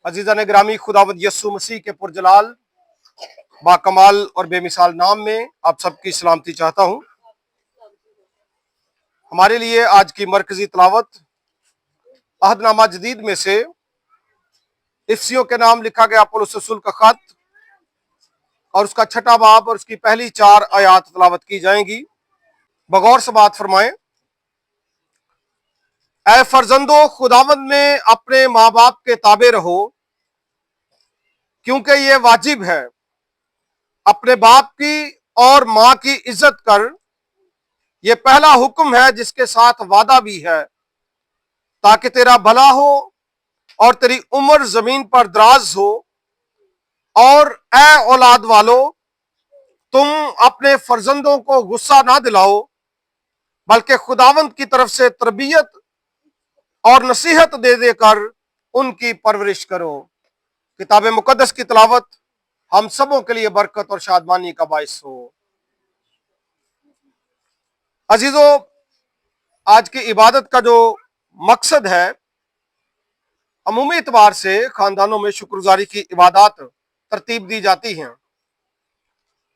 अजीज़ान ग्रामी, खुदावंद यस्सु मसीह के पुरजलाल बाकमाल और बेमिसाल नाम में आप सबकी सलामती चाहता हूँ। हमारे लिए आज की मरकजी तलावत अहदनामा जदीद में से इफ्सियों के नाम लिखा गया पौलुस रसूल का खत और उसका 6वां बाब और उसकी पहली 4 आयात तलावत की जाएंगी। बगौर समाअत फरमाएं। ऐ फरजंदो, खुदावंद में अपने माँ बाप के ताबे रहो, क्योंकि ये वाजिब है। अपने बाप की और माँ की इज्जत कर, ये पहला हुक्म है जिसके साथ वादा भी है, ताकि तेरा भला हो और तेरी उम्र जमीन पर दराज हो। और ऐ औलाद वालो, तुम अपने फर्जंदों को गुस्सा ना दिलाओ, बल्कि खुदावंद की तरफ से तरबियत और नसीहत दे देकर उनकी परवरिश करो। किताब मुकद्दस की तिलावत हम सबों के लिए बरकत और शादमानी का बाइस हो। अजीजों, आज की इबादत का जो मकसद है, अमूमी एतबार से खानदानों में शुक्रगुजारी की इबादत तरतीब दी जाती हैं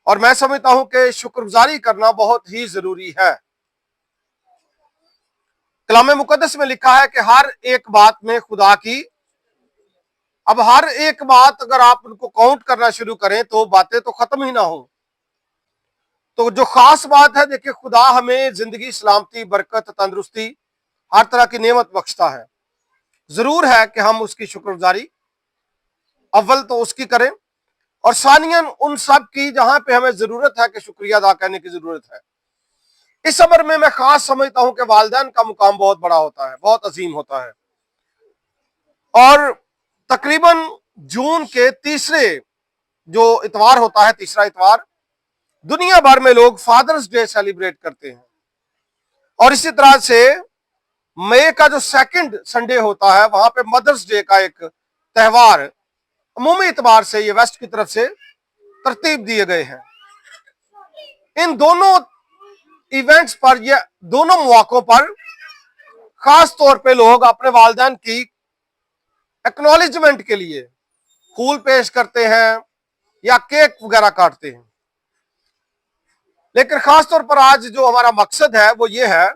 और मैं समझता हूं कि शुक्रगुजारी करना बहुत ही जरूरी है। कलाम मुकद्दस में लिखा है कि हर एक बात में खुदा की, अब हर एक बात अगर आप उनको काउंट करना शुरू करें तो बातें तो खत्म ही ना हो। तो जो खास बात है, देखिए, खुदा हमें जिंदगी, सलामती, बरकत, तंदुरुस्ती, हर तरह की नेमत बख्शता है। जरूर है कि हम उसकी शुक्रगुजारी अव्वल तो उसकी करें और सानियन उन सब की जहां पे हमें जरूरत है कि शुक्रिया अदा करने की जरूरत है। इस अमर में मैं खास समझता हूं कि वालिदैन का मुकाम बहुत बड़ा होता है, बहुत अजीम होता है। और तकरीबन जून के तीसरे जो इतवार होता है, तीसरा इतवार, दुनिया भर में लोग फादर्स डे सेलिब्रेट करते हैं। और इसी तरह से मई का जो सेकंड संडे होता है, वहां पे मदर्स डे का एक त्यौहार अमूमी इतबार से ये वेस्ट की तरफ से तरतीब दिए गए हैं। इन दोनों इवेंट्स पर, ये दोनों मौकों पर खास तौर पे लोग अपने वालिदैन की एक्नॉलेजमेंट के लिए फूल पेश करते हैं या केक वगैरह काटते हैं। लेकिन खास तौर पर आज जो हमारा मकसद है वो ये है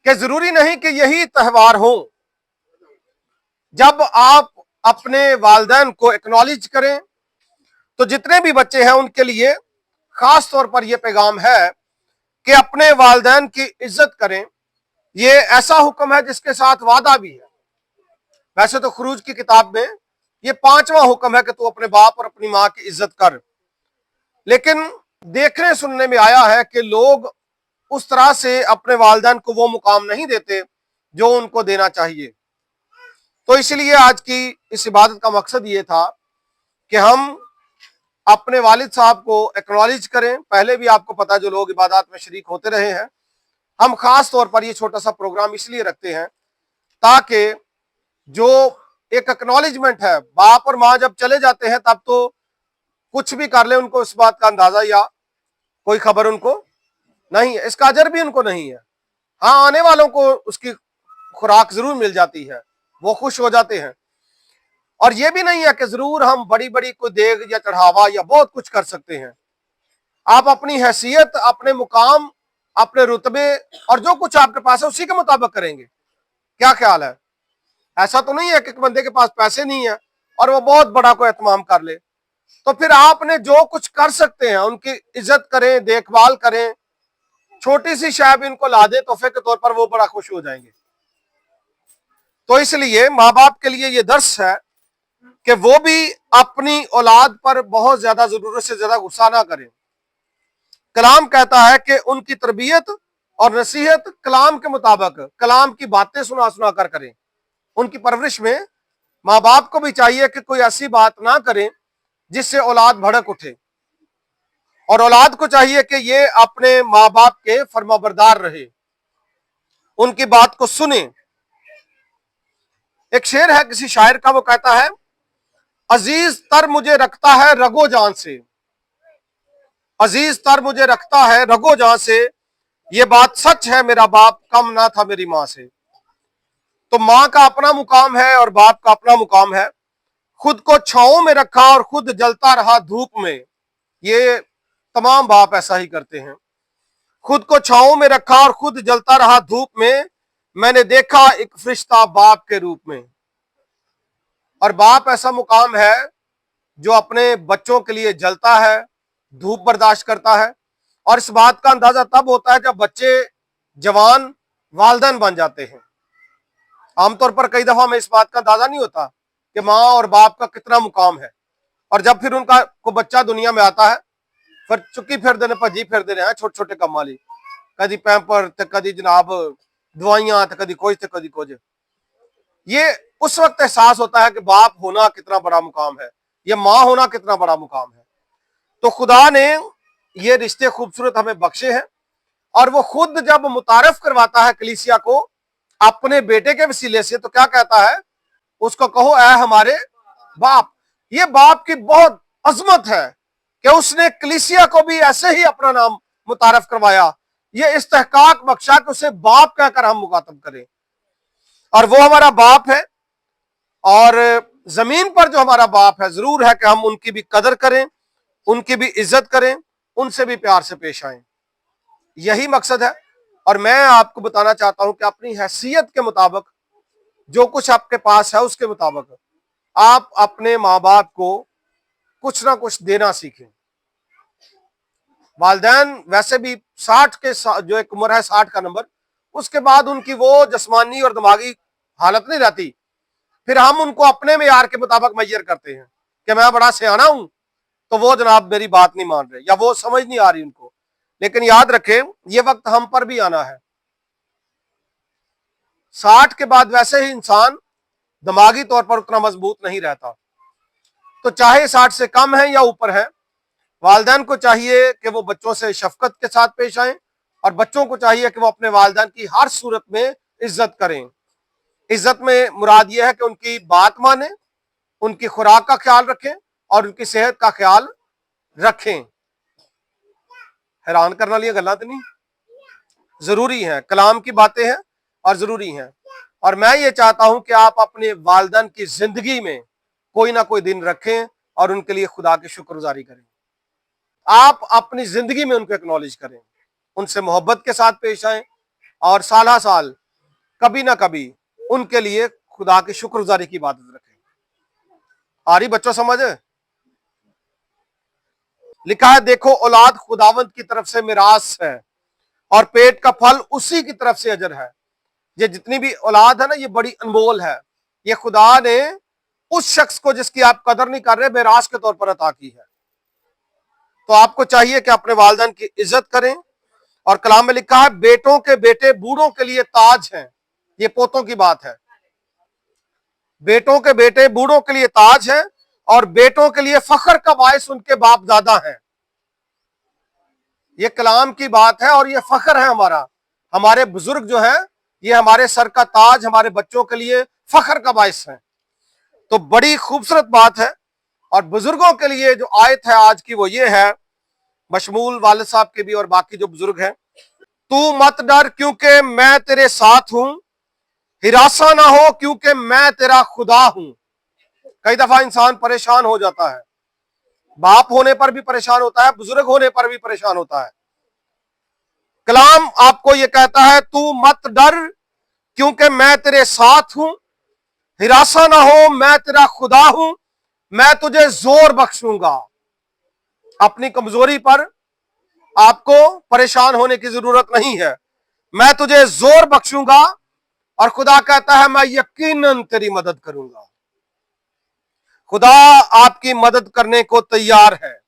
कि जरूरी नहीं कि यही त्यौहार हो। जब आप अपने वालिदैन को एक्नॉलेज करें तो जितने भी बच्चे हैं उनके लिए खास तौर पर यह पैगाम है कि अपने वालिदैन की इज्जत करें। ये ऐसा हुक्म है जिसके साथ वादा भी है। वैसे तो खरूज की किताब में ये 5वां हुक्म है कि तू अपने बाप और अपनी मां की इज्जत कर, लेकिन देखने सुनने में आया है कि लोग उस तरह से अपने वालिदैन को वो मुकाम नहीं देते जो उनको देना चाहिए। तो इसलिए आज की इस इबादत का मकसद ये था कि हम अपने वालिद साहब को एक्नॉलेज करें। पहले भी आपको पता, जो लोग इबादत में शरीक होते रहे हैं, हम खास तौर पर ये छोटा सा प्रोग्राम इसलिए रखते हैं ताकि जो एक एक्नॉलेजमेंट है, बाप और माँ जब चले जाते हैं तब तो कुछ भी कर ले, उनको इस बात का अंदाजा या कोई खबर उनको नहीं है, इसका अजर भी उनको नहीं है। हाँ, आने वालों को उसकी खुराक जरूर मिल जाती है, वो खुश हो जाते हैं। और ये भी नहीं है कि जरूर हम बड़ी बड़ी कोई देग या चढ़ावा या बहुत कुछ कर सकते हैं। आप अपनी हैसियत, अपने मुकाम, अपने रुतबे और जो कुछ आपके पास है उसी के मुताबिक करेंगे। क्या ख्याल है? ऐसा तो नहीं है कि बंदे के पास पैसे नहीं है और वो बहुत बड़ा कोई एहतमाम कर ले। तो फिर आपने जो कुछ कर सकते हैं उनकी इज्जत करें, देखभाल करें, छोटी सी शायद इनको ला दे तोहफे के तौर पर, वो बड़ा खुश हो जाएंगे। तो इसलिए माँ बाप के लिए ये दर्स है कि वो भी अपनी औलाद पर बहुत ज्यादा, जरूरत से ज्यादा गुस्सा ना करें। कलाम कहता है कि उनकी तरबियत और नसीहत कलाम के मुताबिक, कलाम की बातें सुना सुना कर करें। उनकी परवरिश में माँ बाप को भी चाहिए कि कोई ऐसी बात ना करें जिससे औलाद भड़क उठे, और औलाद को चाहिए कि ये अपने माँ बाप के फरमाबरदार रहे, उनकी बात को सुने। एक शेर है किसी शायर का, वो कहता है, अजीज तर मुझे रखता है रगो जान से, अजीज तर मुझे रखता है रगो जान से, ये बात सच है मेरा बाप कम ना था मेरी मां से। तो माँ का अपना मुकाम है और बाप का अपना मुकाम है। खुद को छांव में रखा और खुद जलता रहा धूप में, ये तमाम बाप ऐसा ही करते हैं। खुद को छांव में रखा और खुद जलता रहा धूप में, मैंने देखा एक फरिश्ता बाप के रूप में। और बाप ऐसा मुकाम है जो अपने बच्चों के लिए जलता है, धूप बर्दाश्त करता है। और इस बात का अंदाजा तब होता है जब बच्चे जवान वालिदैन बन जाते हैं। आमतौर पर कई दफा हमें इस बात का अंदाजा नहीं होता कि माँ और बाप का कितना मुकाम है। और जब फिर उनका को बच्चा दुनिया में आता है, फिर चुक्की फिर देने भजी फिर देने हैं छोटे छोटे कम वाली, कदी पैंपर तो कदी जनाब दवाइयां तो कदी कुछ तो कदी कुछ। ये उस वक्त एहसास होता है कि बाप होना कितना बड़ा मुकाम है, ये माँ होना कितना बड़ा मुकाम है। तो खुदा ने ये रिश्ते खूबसूरत हमें बख्शे हैं और वो खुद जब मुतारफ करवाता है कलीसिया को अपने बेटे के वसीले से, तो क्या कहता है, उसको कहो ऐ हमारे बाप। ये बाप की बहुत अजमत है कि उसने कलीसिया को भी ऐसे ही अपना नाम मुतारफ करवाया। ये इस्तेहकाक बख्शा कि उसे बाप कहकर हम मुखातब करें। और वो हमारा बाप है और जमीन पर जो हमारा बाप है, जरूर है कि हम उनकी भी कदर करें, उनकी भी इज्जत करें, उनसे भी प्यार से पेश आएं। यही मकसद है। और मैं आपको बताना चाहता हूं कि अपनी हैसियत के मुताबिक, जो कुछ आपके पास है उसके मुताबिक आप अपने माँ बाप को कुछ ना कुछ देना सीखें। वालिदैन वैसे भी 60 के जो एक उम्र है 60 का नंबर, उसके बाद उनकी वो जिस्मानी और दिमागी हालत नहीं रहती। फिर हम उनको अपने मेयार के मुताबिक मैयर करते हैं कि मैं बड़ा सियाना हूं तो वो जनाब मेरी बात नहीं मान रहे या वो समझ नहीं आ रही उनको। लेकिन याद रखें, ये वक्त हम पर भी आना है। 60 के बाद वैसे ही इंसान दिमागी तौर पर उतना मजबूत नहीं रहता। तो चाहे 60 से कम है या ऊपर है, वालिदैन को चाहिए कि वो बच्चों से शफकत के साथ पेश आएं और बच्चों को चाहिए कि वो अपने वालिदैन की हर सूरत में इज्जत करें। इज्जत में मुराद ये है कि उनकी बात माने, उनकी खुराक का ख्याल रखें और उनकी सेहत का ख्याल रखें। हैरान करने वाली गल्लां तो नहीं, जरूरी है, कलाम की बातें हैं और जरूरी हैं। और मैं ये चाहता हूं कि आप अपने वालिदैन की जिंदगी में कोई ना कोई दिन रखें और उनके लिए खुदा की शुक्रगुजारी करें। आप अपनी जिंदगी में उनको एक्नॉलेज करें, उनसे मोहब्बत के साथ पेश आएं और साल साल कभी ना कभी उनके लिए खुदा की शुक्रगुजारी की इबादत रखें। आ रही बच्चों समझ? लिखा है, देखो औलाद खुदावंद की तरफ से मिरास है और पेट का फल उसी की तरफ से अजर है। ये जितनी भी औलाद है ना, ये बड़ी अनमोल है। ये खुदा ने उस शख्स को जिसकी आप कदर नहीं कर रहे मिरास के तौर पर अता की है। तो आपको चाहिए कि अपने वालिदैन की इज्जत करें। और कलाम में लिखा है, बेटों के बेटे बूढ़ों के लिए ताज हैं। ये पोतों की बात है। बेटों के बेटे बूढ़ों के लिए ताज है और बेटों के लिए फख्र का बायस उनके बाप दादा है। ये कलाम की बात है और ये फख्र है हमारा। हमारे बुजुर्ग जो हैं, ये हमारे सर का ताज, हमारे बच्चों के लिए फख्र का बायस है। तो बड़ी खूबसूरत बात है। और बुजुर्गों के लिए जो आयत है आज की वो ये है, मशमूल वालिद साहब के भी और बाकी जो बुजुर्ग हैं, तू मत डर क्योंकि मैं तेरे साथ हूं, हिरासा ना हो क्योंकि मैं तेरा खुदा हूं। कई दफा इंसान परेशान हो जाता है, बाप होने पर भी परेशान होता है, बुजुर्ग होने पर भी परेशान होता है। कलाम आपको यह कहता है, तू मत डर क्योंकि मैं तेरे साथ हूं, हिरासा ना हो मैं तेरा खुदा हूं, मैं तुझे जोर बख्शूंगा। अपनी कमजोरी पर आपको परेशान होने की जरूरत नहीं है। मैं तुझे जोर बख्शूंगा और खुदा कहता है मैं यकीनन तेरी मदद करूंगा। खुदा आपकी मदद करने को तैयार है,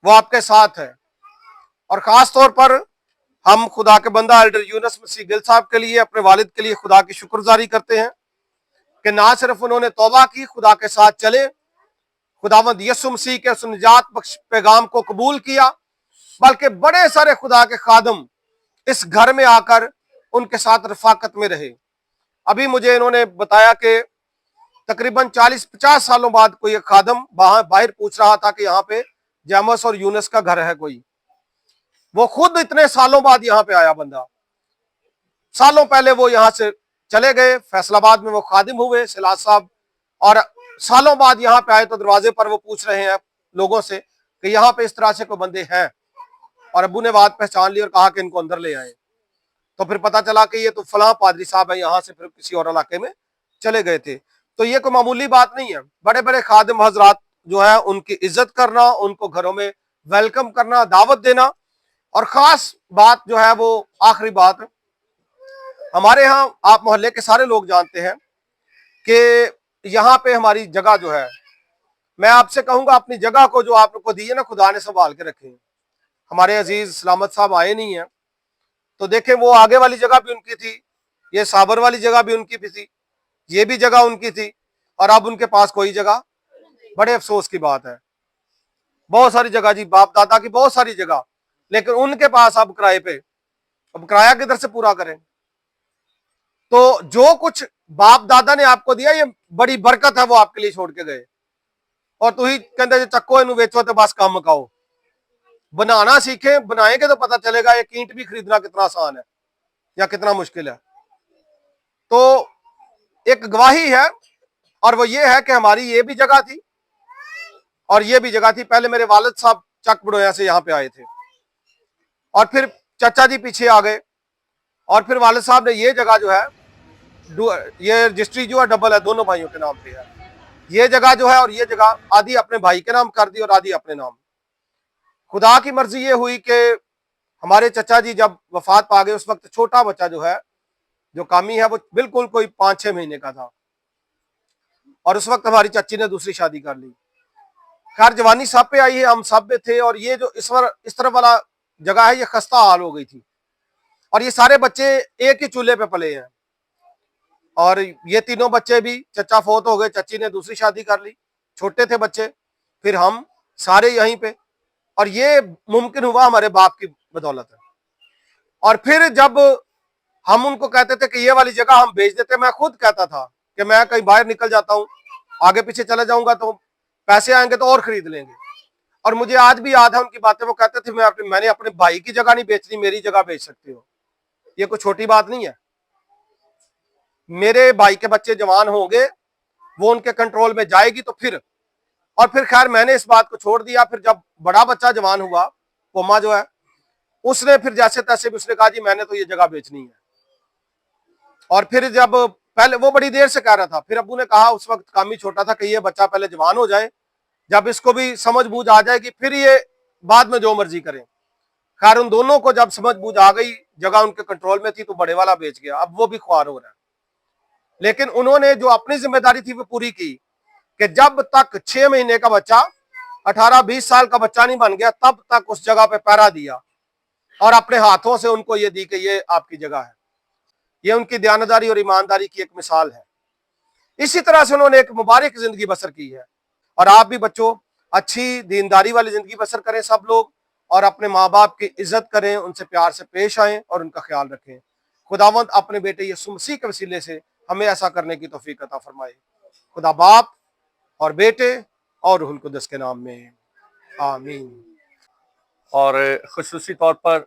वो आपके साथ है। और खास तौर पर हम खुदा के बंदा एल्डर यूनुस मसीह गिल साहब के लिए, अपने वालिद के लिए खुदा की शुक्रगुजारी करते हैं कि ना सिर्फ उन्होंने तौबा की, खुदा के साथ चले, खुदावंद यीशु मसीह के उस निजात बख्श पैगाम को कबूल किया, बल्कि बड़े सारे खुदा के खादम इस घर में आकर उनके साथ रफाकत में रहे। अभी मुझे इन्होंने बताया कि तकरीबन 40-50 सालों बाद कोई एक खादम बाहर पूछ रहा था कि यहाँ पे जेमस और यूनुस का घर है कोई। वो खुद इतने सालों बाद यहाँ पे आया बंदा, सालों पहले वो यहाँ से चले गए, फैसलाबाद में वो खादिम हुए सिलाज साहब, और सालों बाद यहाँ पे आए तो दरवाजे पर वो पूछ रहे हैं लोगों से कि यहाँ पे इस तरह से कोई बंदे हैं, और अबू ने बात पहचान ली और कहा कि इनको अंदर ले आए। तो फिर पता चला कि ये तो फलां पादरी साहब है, यहाँ से फिर किसी और इलाके में चले गए थे। तो ये कोई मामूली बात नहीं है। बड़े बड़े खादिम हजरात जो है उनकी इज्जत करना, उनको घरों में वेलकम करना, दावत देना। और खास बात जो है वो आखिरी बात, हमारे यहाँ आप मोहल्ले के सारे लोग जानते हैं कि यहाँ पे हमारी जगह जो है, मैं आपसे कहूंगा अपनी जगह को जो आप लोग को दी है ना, खुदा ने संभाल के रखे। हमारे अजीज सलामत साहब आए नहीं है, तो देखें वो आगे वाली जगह भी उनकी थी, ये साबर वाली जगह भी उनकी भी थी, ये भी जगह उनकी थी, और अब उनके पास कोई जगह। बड़े अफसोस की बात है। बहुत सारी जगह जी, बाप दादा की बहुत सारी जगह, लेकिन उनके पास अब किराए पे, अब किराया किधर से पूरा करें। तो जो कुछ बाप दादा ने आपको दिया, ये बड़ी बरकत है, वो आपके लिए छोड़ के गए, और तू ही कहते चक्को इनू बेचो तो बस काम मकाओ। बनाना सीखें, बनाएंगे तो पता चलेगा ये ईंट भी खरीदना कितना आसान है या कितना मुश्किल है। तो एक गवाही है, और वो ये है कि हमारी ये भी जगह थी और ये भी जगह थी। पहले मेरे वालिद साहब चक बड़ोया से यहाँ पे आए थे, और फिर चाचा जी पीछे आ गए, और फिर वालिद साहब ने ये जगह जो है, ये रजिस्ट्री जो है डबल है, दोनों भाइयों के नाम पे है। ये जगह जो है और ये जगह आधी अपने भाई के नाम कर दी और आधी अपने नाम। खुदा की मर्जी ये हुई कि हमारे चचा जी जब वफात पा गए, उस वक्त छोटा बच्चा जो है, जो कामी है, वो बिल्कुल कोई 5-6 महीने का था, और उस वक्त हमारी चाची ने दूसरी शादी कर ली। खैर जवानी सब पे आई है, हम सब पे थे, और ये जो इस तरफ वाला जगह है, ये खस्ता हाल हो गई थी, और ये सारे बच्चे एक ही चूल्हे पे पले हैं। और ये तीनों बच्चे भी, चचा फोत हो गए, चची ने दूसरी शादी कर ली, छोटे थे बच्चे, फिर हम सारे यहीं पे, और ये मुमकिन हुआ हमारे बाप की बदौलत है। और फिर जब हम उनको कहते थे कि ये वाली जगह हम बेच देते, मैं खुद कहता था कि मैं कहीं बाहर निकल जाता हूँ, आगे पीछे चले जाऊंगा तो पैसे आएंगे तो और खरीद लेंगे। और मुझे आज भी याद है उनकी बातें, वो कहते थे मैंने अपने भाई की जगह नहीं बेचनी, मेरी जगह बेच सकते हो। ये कोई छोटी बात नहीं है। मेरे भाई के बच्चे जवान होंगे, वो उनके कंट्रोल में जाएगी तो फिर, और फिर खैर मैंने इस बात को छोड़ दिया। फिर जब बड़ा बच्चा जवान हुआ, पोमा जो है, उसने फिर जैसे तैसे भी उसने कहा जी मैंने तो ये जगह बेचनी है। और फिर जब पहले वो बड़ी देर से कह रहा था, फिर अब्बू ने कहा, उस वक्त कामी छोटा था, कि ये बच्चा पहले जवान हो जाए, जब इसको भी समझ बूझ आ जाएगी फिर ये बाद में जो मर्जी करें। खैर उन दोनों को जब समझ बूझ आ गई, जगह उनके कंट्रोल में थी, तो बड़े वाला बेच गया, अब वो भी ख्वार हो रहा है। लेकिन उन्होंने जो अपनी जिम्मेदारी थी वो पूरी की, कि जब तक 6 महीने का बच्चा 18-20 साल का बच्चा नहीं बन गया, तब तक उस जगह पे पहरा दिया, और अपने हाथों से उनको ये दी कि ये आपकी जगह है। ये उनकी दयानतदारी और ईमानदारी की एक मिसाल है। इसी तरह से उन्होंने एक मुबारक जिंदगी बसर की है। और आप भी बच्चों अच्छी दीनदारी वाली जिंदगी बसर करें सब लोग, और अपने माँ बाप की इज्जत करें, उनसे प्यार से पेश आएं और उनका ख्याल रखें। खुदावंद अपने बेटे यीशु मसीह के वसीले से हमें ऐसा करने की तौफीक अता फरमाए। खुदा बाप और बेटे और रूहुल कुद्दस के नाम में, आमीन। और खुसूसी तौर पर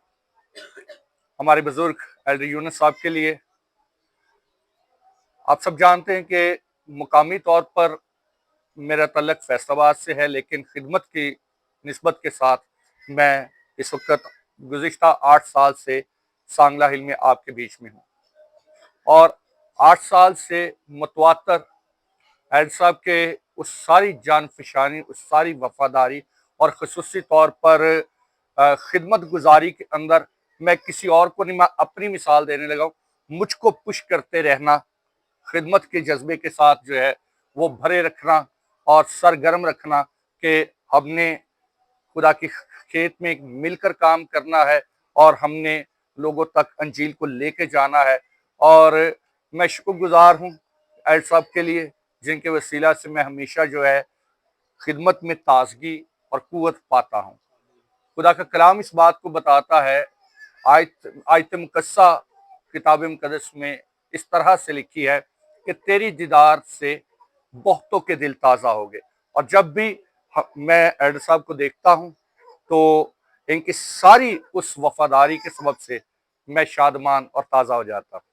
हमारे बुजुर्ग एल्डर यूनुस साहब के लिए, आप सब जानते हैं कि मुकामी तौर पर मेरा तल्लक फैसलाबाद से है, लेकिन खिदमत की निस्बत के साथ मैं इस वक्त गुज़िश्ता 8 साल से सांगला हिल में आपके बीच में हूँ। और 8 साल से मुतवातर एल्डर साहब के उस सारी जान फिशानी, उस सारी वफादारी, और ख़ुसूसी तौर पर खिदमत गुजारी के अंदर मैं किसी और को नहीं, मैं अपनी मिसाल देने लगा हूँ। मुझको पुश करते रहना, खिदमत के जज्बे के साथ जो है वो भरे रखना और सरगर्म रखना कि हमने खुदा की खेत में मिलकर काम करना है और हमने लोगों तक अंजील को लेके जाना है। और मैं शुक्रगुजार हूँ एल्डर साहब के लिए, जिनके वसीला से मैं हमेशा जो है खिदमत में ताजगी और कुव्वत पाता हूँ। खुदा का कलाम इस बात को बताता है, आयत मुकस्सा किताब मुकद्दस में इस तरह से लिखी है कि तेरी दीदार से बहुतों के दिल ताज़ा हो गए। और जब भी मैं एल्डर साहब को देखता हूँ तो इनकी सारी उस वफादारी के सबब से मैं शादमान और ताज़ा हो जाता हूँ।